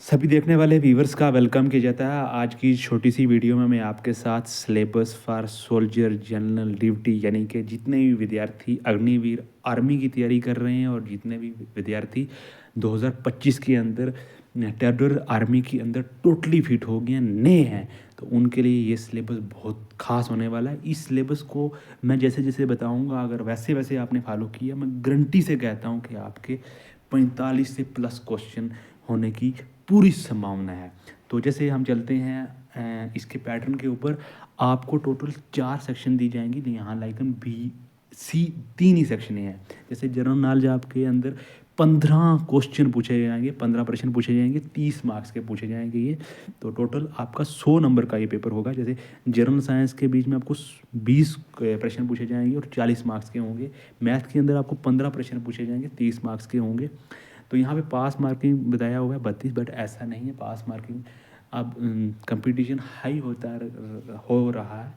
सभी देखने वाले व्यूवर्स का वेलकम किया जाता है। आज की छोटी सी वीडियो में मैं आपके साथ syllabus for soldier general duty यानी कि जितने भी विद्यार्थी अग्निवीर आर्मी की तैयारी कर रहे हैं और जितने भी विद्यार्थी 2025 के अंदर टेरर आर्मी के अंदर टोटली फिट हो गए हैं, नए हैं, तो उनके लिए ये सिलेबस बहुत खास होने वाला है। इस सिलेबस को मैं जैसे जैसे बताऊंगा, अगर वैसे वैसे आपने फॉलो किया, मैं गारंटी से कहता हूँ कि आपके 45 से प्लस क्वेश्चन होने की पूरी संभावना है। तो जैसे हम चलते हैं इसके पैटर्न के ऊपर, आपको टोटल 4 सेक्शन दी जाएंगी। यहाँ लाइकन बी सी 3 ही सेक्शन हैं। जैसे जनरल नॉलेज आपके अंदर 15 क्वेश्चन पूछे जाएंगे, 15 प्रश्न पूछे जाएंगे, 30 मार्क्स के पूछे जाएंगे ये। तो टोटल आपका 100 नंबर का ये पेपर होगा। जैसे जनरल साइंस के बीच में आपको 20 प्रश्न पूछे जाएंगे और 40 मार्क्स के होंगे। मैथ के अंदर आपको 15 प्रश्न पूछे जाएंगे, 30 मार्क्स के होंगे। तो यहाँ पे पास मार्किंग बताया हुआ है 32, बट ऐसा नहीं है पास मार्किंग। अब कंपटीशन हाई हो रहा है,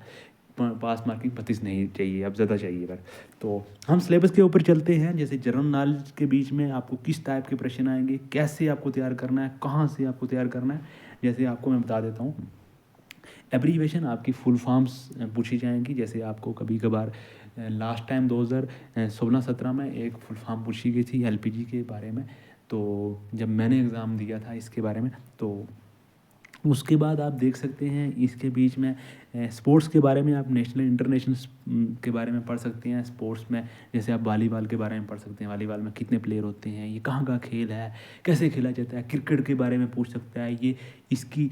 पास मार्किंग 32 नहीं चाहिए, अब ज़्यादा चाहिए। पर तो हम सिलेबस के ऊपर चलते हैं। जैसे जनरल नॉलेज के बीच में आपको किस टाइप के प्रश्न आएंगे, कैसे आपको तैयार करना है, कहाँ से आपको तैयार करना है, जैसे आपको मैं बता देता हूँ। एब्रीवेशन आपकी फुल फॉर्म्स पूछी जाएंगी। जैसे आपको कभी कभार लास्ट टाइम 2016-17 में एक फुल फॉर्म पूछी गई थी एलपीजी के बारे में। तो जब मैंने एग्ज़ाम दिया था इसके बारे में, तो उसके बाद आप देख सकते हैं इसके बीच में स्पोर्ट्स के बारे में आप नेशनल इंटरनेशनल के बारे में पढ़ सकते हैं। स्पोर्ट्स में जैसे आप वॉलीबॉल के बारे में पढ़ सकते हैं, वॉलीबॉल में कितने प्लेयर होते हैं, ये कहाँ का खेल है, कैसे खेला जाता है। क्रिकेट के बारे में पूछ सकता है, ये इसकी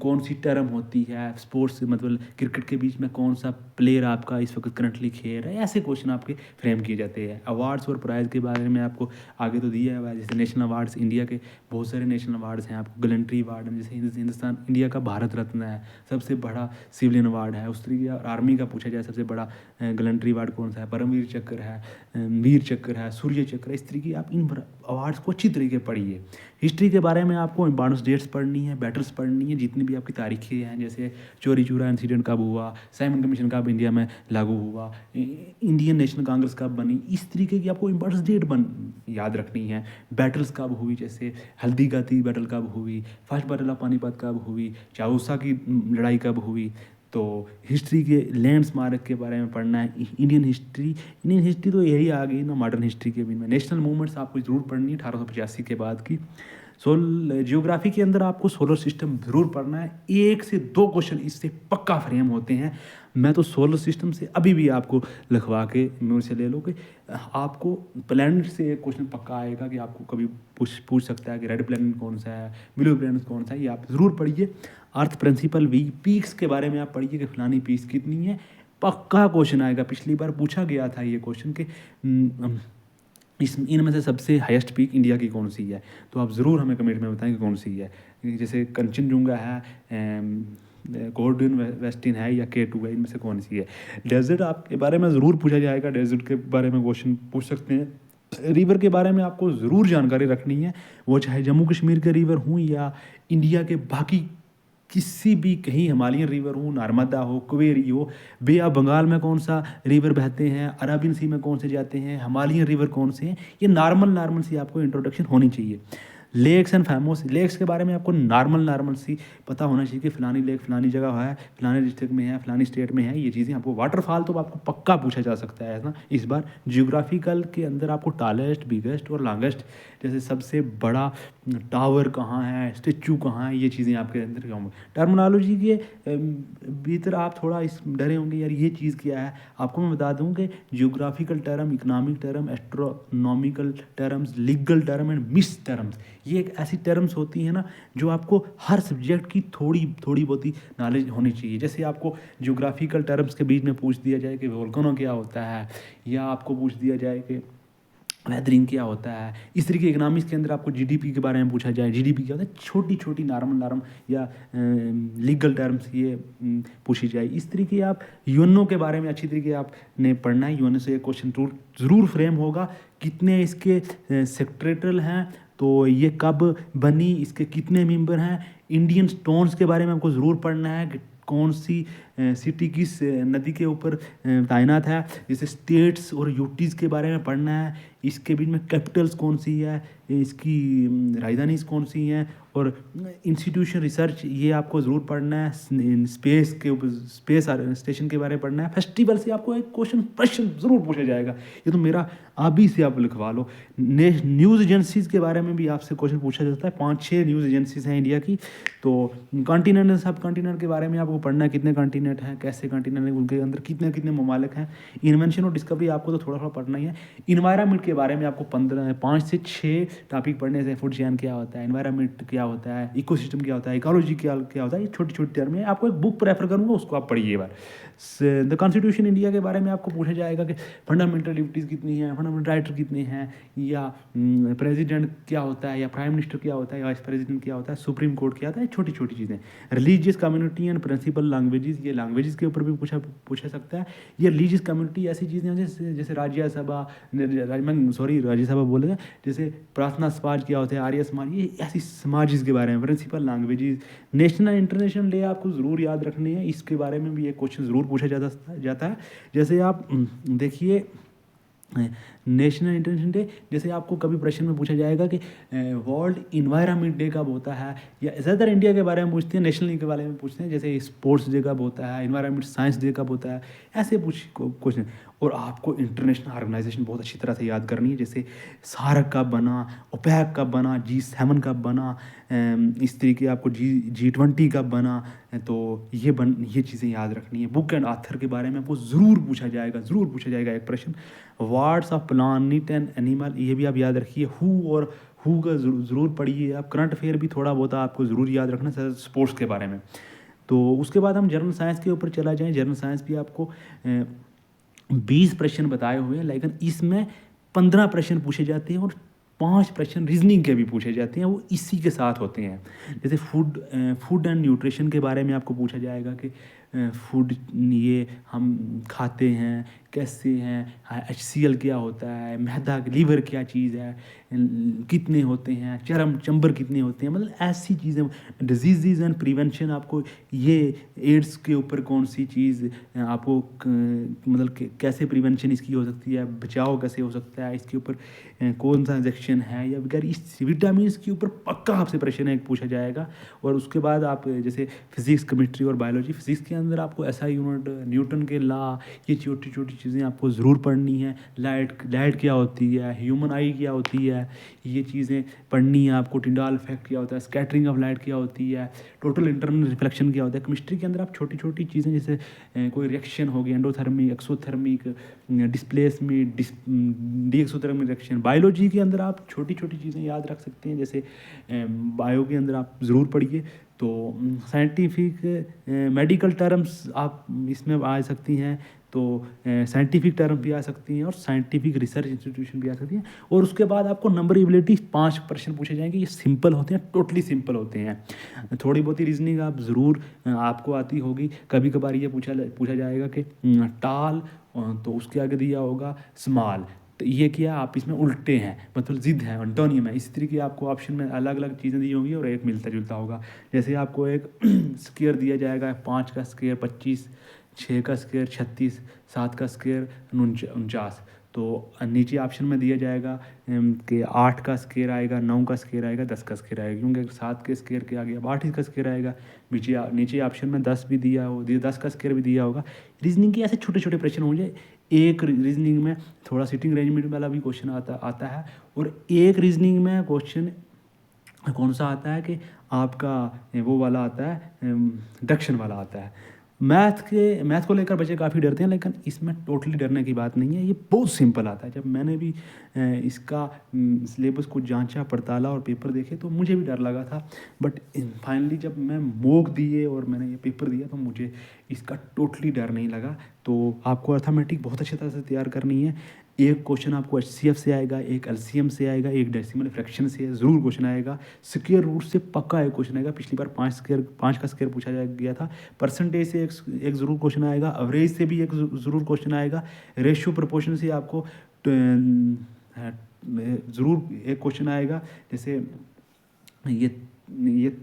कौन सी टर्म होती है स्पोर्ट्स, मतलब क्रिकेट के बीच में कौन सा प्लेयर आपका इस वक्त करंटली खेल रहा है। ऐसे क्वेश्चन आपके फ्रेम किए जाते हैं। अवार्ड्स और प्राइज़ के बारे में आपको आगे तो दिया हुआ है। जैसे नेशनल अवार्ड्स, इंडिया के बहुत सारे नेशनल अवार्ड्स हैं। आपको गलेंट्री अवार्ड, जैसे हिंदुस्तान इंडिया का भारत रत्न है, सबसे बड़ा सिविलियन अवार्ड है। उस तरीके आर्मी का पूछा जाए सबसे बड़ा गलेंट्री अवार्ड कौन सा है, परमवीर चक्र है, वीर चक्र है, सूर्य चक्र है। इस तरीके आप इन अवार्ड्स को अच्छी तरीके पढ़िए। हिस्ट्री के बारे में आपको इंपॉर्टेंट डेट्स पढ़नी है, बैटल्स पढ़नी है, जितनी भी आपकी तारीखें हैं, जैसे चोरी चूरा इंसिडेंट कब हुआ, साइमन कमीशन कब इंडिया में लागू हुआ, इंडियन नेशनल कांग्रेस कब बनी, इस तरीके की आपको इंपॉर्टेंट डेट याद रखनी है। बैटल्स कब हुई, जैसे हल्दी घाटी बैटल कब हुई, फर्स्ट बैटल ऑफ पानीपत कब हुई, चाउसा की लड़ाई कब हुई। तो हिस्ट्री के लैंड स्मारक के बारे में पढ़ना है। इंडियन हिस्ट्री तो यही आ गई ना मॉडर्न हिस्ट्री के भी में। नेशनल मूवमेंट्स आपको ज़रूर पढ़नी है 1885 के बाद की। जियोग्राफी के अंदर आपको सोलर सिस्टम ज़रूर पढ़ना है। 1 से 2 क्वेश्चन इससे पक्का फ्रेम होते हैं। मैं तो सोलर सिस्टम से अभी भी आपको लिखवा के मेरे से ले लो कि आपको प्लैनेट से एक क्वेश्चन पक्का आएगा कि आपको कभी पूछ सकता है कि रेड प्लैनेट कौन सा है, ब्लू प्लैनेट कौन सा है। ये आप ज़रूर पढ़िए। अर्थ प्रिंसिपल वी पीक्स के बारे में आप पढ़िए कि फलानी पीक्स कितनी है, पक्का क्वेश्चन आएगा। पिछली बार पूछा गया था ये क्वेश्चन कि इस इनमें से सबसे हाईएस्ट पीक इंडिया की कौन सी है। तो आप ज़रूर हमें कमेंट में बताएं कि कौन सी है। जैसे कंचनजुंगा है, गोल्डन वेस्टिन है, या K2 है, इनमें से कौन सी है। डेजर्ट आपके बारे में ज़रूर पूछा जाएगा, डेजर्ट के बारे में क्वेश्चन पूछ सकते हैं। रिवर के बारे में आपको ज़रूर जानकारी रखनी है, वो चाहे जम्मू कश्मीर के रिवर हों या इंडिया के बाकी किसी भी, कहीं हिमालयन रिवर हो, नर्मदा हो, कावेरी हो, बे ऑफ बंगाल में कौन सा रिवर बहते हैं, अरबियन सी में कौन से जाते हैं, हिमालयन रिवर कौन से हैं, ये नॉर्मल सी आपको इंट्रोडक्शन होनी चाहिए। लेक्स एंड फेमस लेक्स के बारे में आपको नॉर्मल सी पता होना चाहिए कि फलानी लेक फलानी जगह है, फलाने डिस्ट्रिक्ट में है, फलानी स्टेट में है। ये चीज़ें आपको, वाटरफॉल तो आपको पक्का पूछा जा सकता है ना इस बार। जियोग्राफिकल के अंदर आपको टालेस्ट, बिगेस्ट और लॉन्गेस्ट, जैसे सबसे बड़ा टावर कहाँ है, स्टेचू कहाँ है, ये चीज़ें आपके अंदर होंगे। टर्मिनोलॉजी के भीतर आप थोड़ा इस डरे होंगे, यार ये चीज़ क्या है। आपको मैं बता दूं कि geographical term, economic term, astronomical terms, legal term and miss terms, ये एक ऐसी टर्म्स होती है ना जो आपको हर सब्जेक्ट की थोड़ी थोड़ी बहुत ही नॉलेज होनी चाहिए। जैसे आपको जियोग्राफिकल टर्म्स के बीच में पूछ दिया जाए कि वोल्केनो क्या होता है, या आपको पूछ दिया जाए कि वेदरिंग क्या होता है। इस तरीके इकनॉमिक्स के अंदर आपको जीडीपी के बारे में पूछा जाए, जीडीपी क्या होता है, छोटी छोटी नॉर्मल या लीगल टर्म्स ये पूछी जाए। इस तरीके आप यूएनओ के बारे में अच्छी तरीके आपने पढ़ना है। यूएनओ से एक क्वेश्चन ज़रूर फ्रेम होगा। कितने इसके सेक्रेटरी हैं, तो ये कब बनी, इसके कितने मेंबर हैं। इंडियन स्टोन्स के बारे में आपको ज़रूर पढ़ना है कि कौन सी सिटी किस नदी के ऊपर तैनात है। जैसे स्टेट्स और यूटीज़ के बारे में पढ़ना है। इसके बीच में कैपिटल्स कौन सी है, इसकी राजधानी कौन सी हैं, और इंस्टीट्यूशन रिसर्च ये आपको ज़रूर पढ़ना है। स्पेस के ऊपर, स्पेस स्टेशन के बारे में पढ़ना है। फेस्टिवल से आपको एक प्रश्न ज़रूर पूछा जाएगा, ये तो मेरा अभी से आप लिखवा लो। न्यूज़ एजेंसीज़ के बारे में भी आपसे क्वेश्चन पूछा जाता है। 5-6 न्यूज़ एजेंसीज़ हैं इंडिया की। तो कॉन्टिनेंट एंड सब कॉन्टिनेंट के बारे में आपको पढ़ना है, कितने कॉन्टिनेंट हैं, कैसे कॉन्टिनेंट हैं, उनके अंदर कितने कितने ममालिक हैं। इन्वेंशन और डिस्कवरी आपको तो थोड़ा थोड़ा पढ़ना ही है। इन्वायरमेंट के बारे में आपको 5 से 6 टॉपिक पढ़ने से, फूड चेन क्या होता है, इन्वायरमेंट क्या होता है, इकोसिस्टम क्या होता है, इकोलॉजी क्या क्या होता है, ये छोटी छोटी टर्म है। आपको एक बुक प्रेफर करूँगा, उसको आप पढ़िए बार। द कॉन्स्टिट्यूशन इंडिया के बारे में आपको पूछा जाएगा कि फंडामेंटल लिबर्टीज़ कितनी हैं, फंडामेंटल राइट कितने हैं, या प्रेसिडेंट क्या होता है, या प्राइम मिनिस्टर क्या होता है, या वाइस प्रेसिडेंट क्या होता है, सुप्रीम कोर्ट क्या होता है, छोटी छोटी चीज़ें। Religious community and principal languages, ये लैंग्वेजेस के ऊपर भी पूछा सकता है। ये रिलीजियस कम्युनिटी ऐसी चीज़ें हैं जैसे राज्यसभा, राज्यसभा बोलेगा, जैसे प्रार्थना समाज क्या होता है, आर्य समाज, ये ऐसी समाज के बारे में। Principal languages, national international day आपको ज़रूर याद रखने हैं, इसके बारे में भी एक क्वेश्चन ज़रूर पूछा जाता है। जैसे आप देखिए नेशनल इंटरनेशनल डे, जैसे आपको कभी प्रश्न में पूछा जाएगा कि वर्ल्ड इन्वायरमेंट डे कब होता है, या ज़्यादातर इंडिया के बारे में पूछते हैं, नेशनल डे के बारे में पूछते हैं, जैसे स्पोर्ट्स डे कब होता है, इन्वायरमेंट साइंस डे कब होता है, ऐसे क्वेश्चन। और आपको इंटरनेशनल ऑर्गेनाइजेशन बहुत अच्छी तरह से याद करनी है, जैसे सार्क कब बना, ओपेक कब बना, G7 कब बना, इस तरीके आपको G20 कब बना। तो ये चीज़ें याद रखनी है। बुक एंड ऑथर के बारे में आपको ज़रूर पूछा जाएगा एक प्रश्न। Words of planet and animal, ये भी आप याद रखिए। हु का ज़रूर पढ़िए आप। करंट अफेयर भी थोड़ा बहुत आपको ज़रूर याद रखना, स्पोर्ट्स के बारे में। तो उसके बाद हम जनरल साइंस के ऊपर चला जाएँ। जनरल साइंस भी आपको 20 प्रश्न बताए हुए हैं, लेकिन इसमें 15 प्रश्न पूछे जाते हैं और 5 प्रश्न रीजनिंग के भी पूछे जाते हैं, वो इसी के साथ होते हैं। जैसे फूड एंड न्यूट्रिशन के बारे में आपको पूछा जाएगा कि फूड ये हम खाते हैं कैसे हैं, HCl क्या होता है, मैदा लीवर क्या चीज़ है, कितने होते हैं, चंबर कितने होते हैं, मतलब ऐसी चीज़ें। डिजीज़ एंड प्रिवेंशन, आपको ये एड्स के ऊपर कौन सी चीज़ आपको मतलब कैसे प्रिवेंशन इसकी हो सकती है, बचाव कैसे हो सकता है, इसके ऊपर कौन सा इंजेक्शन है, या वगैरह इस विटामिन के ऊपर पक्का आपसे प्रश्न एक पूछा जाएगा। और उसके बाद आप जैसे फिजिक्स, केमिस्ट्री और बायोलॉजी, फिजिक्स के अंदर आपको SI यूनिट, न्यूटन के लॉ, ये छोटी छोटी चीज़ें आपको ज़रूर पढ़नी है। लाइट क्या होती है, ह्यूमन आई क्या होती है, ये चीज़ें पढ़नी है आपको। टिंडाल इफेक्ट क्या होता है, स्कैटरिंग ऑफ लाइट क्या होती है, टोटल इंटरनल रिफ्लेक्शन क्या होता है। केमिस्ट्री के अंदर आप छोटी छोटी चीज़ें जैसे कोई रिएक्शन होगी, endothermic, exothermic, displacement, D exothermic reaction. Biology के अंदर आप छोटी छोटी चीज़ें याद रख सकते हैं, जैसे बायो के अंदर आप ज़रूर पढ़िए। तो साइंटिफिक मेडिकल टर्म्स आप इसमें आ सकती हैं, तो साइंटिफिक टर्म भी आ सकती हैं और साइंटिफिक रिसर्च इंस्टीट्यूशन भी आ सकती हैं। और उसके बाद आपको नंबर एबिलिटी 5 प्रश्न पूछे जाएंगे, ये सिंपल होते हैं, टोटली सिंपल होते हैं। थोड़ी बहुत ही रीजनिंग आप ज़रूर आपको आती होगी। कभी कभार ये पूछा जाएगा कि टाल, तो उसके आगे दिया होगा स्मॉल, तो ये क्या, आप इसमें उल्टे हैं, मतलब जिद है, एंटोनियम है। इसी तरीके आपको ऑप्शन में अलग अलग चीज़ें दी होंगी और एक मिलता जुलता होगा। जैसे आपको एक स्क्वायर दिया जाएगा, 5 का स्क्वायर 25, 6 का स्क्वायर 36, 7 का स्क्वायर 49। तो नीचे ऑप्शन में दिया जाएगा कि 8 का स्क्वायर आएगा, 9 का स्क्वायर आएगा, 10 का स्क्वायर आएगा, क्योंकि 7 के स्क्वायर के आगे अब 8 का स्क्वायर आएगा। नीचे ऑप्शन में 10 भी दिया हो, 10 का स्क्वायर भी दिया होगा। रीजनिंग के ऐसे छोटे छोटे प्रश्न होंगे। एक रीजनिंग में थोड़ा सिटिंग अरेंजमेंट वाला भी क्वेश्चन आता है, और एक रीजनिंग में क्वेश्चन कौन सा आता है कि आपका वो वाला आता है, डिडक्शन वाला आता है। मैथ को लेकर बच्चे काफ़ी डरते हैं, लेकिन इसमें टोटली डरने की बात नहीं है, ये बहुत सिंपल आता है। जब मैंने भी इसका सिलेबस को जांचा पड़ताला और पेपर देखे तो मुझे भी डर लगा था, बट फाइनली जब मैं मॉक दिए और मैंने ये पेपर दिया तो मुझे इसका टोटली डर नहीं लगा। तो आपको अर्थमेटिक बहुत अच्छी तरह से तैयार करनी है। एक क्वेश्चन आपको HCF से आएगा, एक LCM से आएगा, एक डेसिमल फ्रैक्शन से ज़रूर क्वेश्चन आएगा। स्क्वायर रूट से पक्का एक क्वेश्चन आएगा, पिछली बार 5 का स्क्वायर पूछा गया था। परसेंटेज से एक ज़रूर क्वेश्चन आएगा, एवरेज से भी एक ज़रूर क्वेश्चन आएगा, रेशियो प्रोपोर्शन से आपको ज़रूर एक क्वेश्चन आएगा। जैसे ये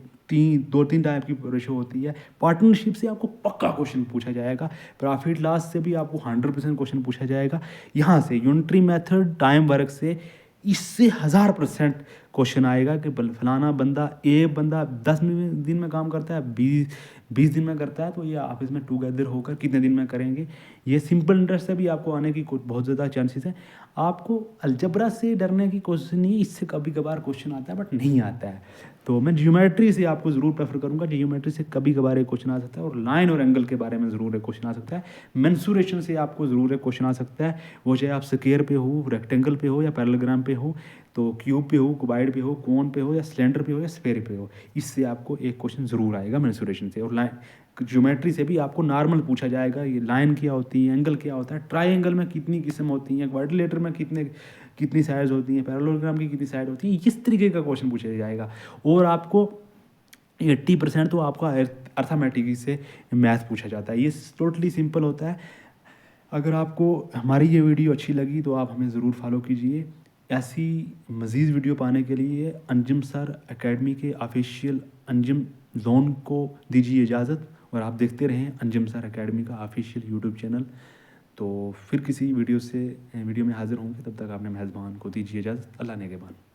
2-3 टाइप की रेशो होती है। पार्टनरशिप से आपको पक्का क्वेश्चन पूछा जाएगा। प्रॉफिट लॉस से भी आपको 100% क्वेश्चन पूछा जाएगा। यहाँ से यूनिटरी मेथड टाइम वर्क से इससे 1000% क्वेश्चन आएगा कि फलाना बंदा, एक बंदा 10 दिन में काम करता है, 20 दिन में करता है, तो ये आपस में टुगेदर होकर कितने दिन में करेंगे। ये सिंपल इंटरेस्ट से भी आपको आने की बहुत ज़्यादा चांसेस हैं। आपको अलजबरा से डरने की कोशिश नहीं है, इससे कभी कभार क्वेश्चन आता है बट नहीं आता है। तो मैं ज्योमेट्री से आपको ज़रूर प्रेफर करूँगा। ज्योमेट्री से कभी कभार एक क्वेश्चन आ सकता है, और लाइन और एंगल के बारे में ज़रूर एक क्वेश्चन आ सकता है। मेंसुरेशन से आपको ज़रूर एक क्वेश्चन आ सकता है, वो चाहे आप स्क्वायर पे हो, रेक्टेंगल पे हो या पैरेललोग्राम पे हो, तो क्यूब पे हो, क्यूबाइड पे हो, कोन पे हो या सिलेंडर पे हो या स्फेयर पे हो, इससे आपको एक क्वेश्चन ज़रूर आएगा मेंसुरेशन से। और लाइन ज्योमेट्री से भी आपको नॉर्मल पूछा जाएगा, ये लाइन क्या होती है, एंगल क्या होता है, ट्राइंगल में कितनी किस्म होती हैं, क्वाड्रिलेटर में कितनी साइड्स होती हैं, पैरेललोग्राम की कितनी साइड होती है, इस तरीके का क्वेश्चन पूछा जाएगा। और आपको 80% तो आपका अर्थमेटिक से मैथ पूछा जाता है। ये टोटली सिंपल होता है। अगर आपको हमारी ये वीडियो अच्छी लगी तो आप हमें ज़रूर फॉलो कीजिए। ऐसी मज़ीद वीडियो पाने के लिए अंजुम सर एकेडमी के ऑफिशियल अंजुम जोन को दीजिए इजाज़त, और आप देखते रहें अंजुम सर एकेडमी का ऑफिशियल यूट्यूब चैनल। तो फिर किसी वीडियो में हाज़िर होंगे, तब तक आपने मेज़बान को दीजिए इजाज़त। अल्लाह ने के बाद।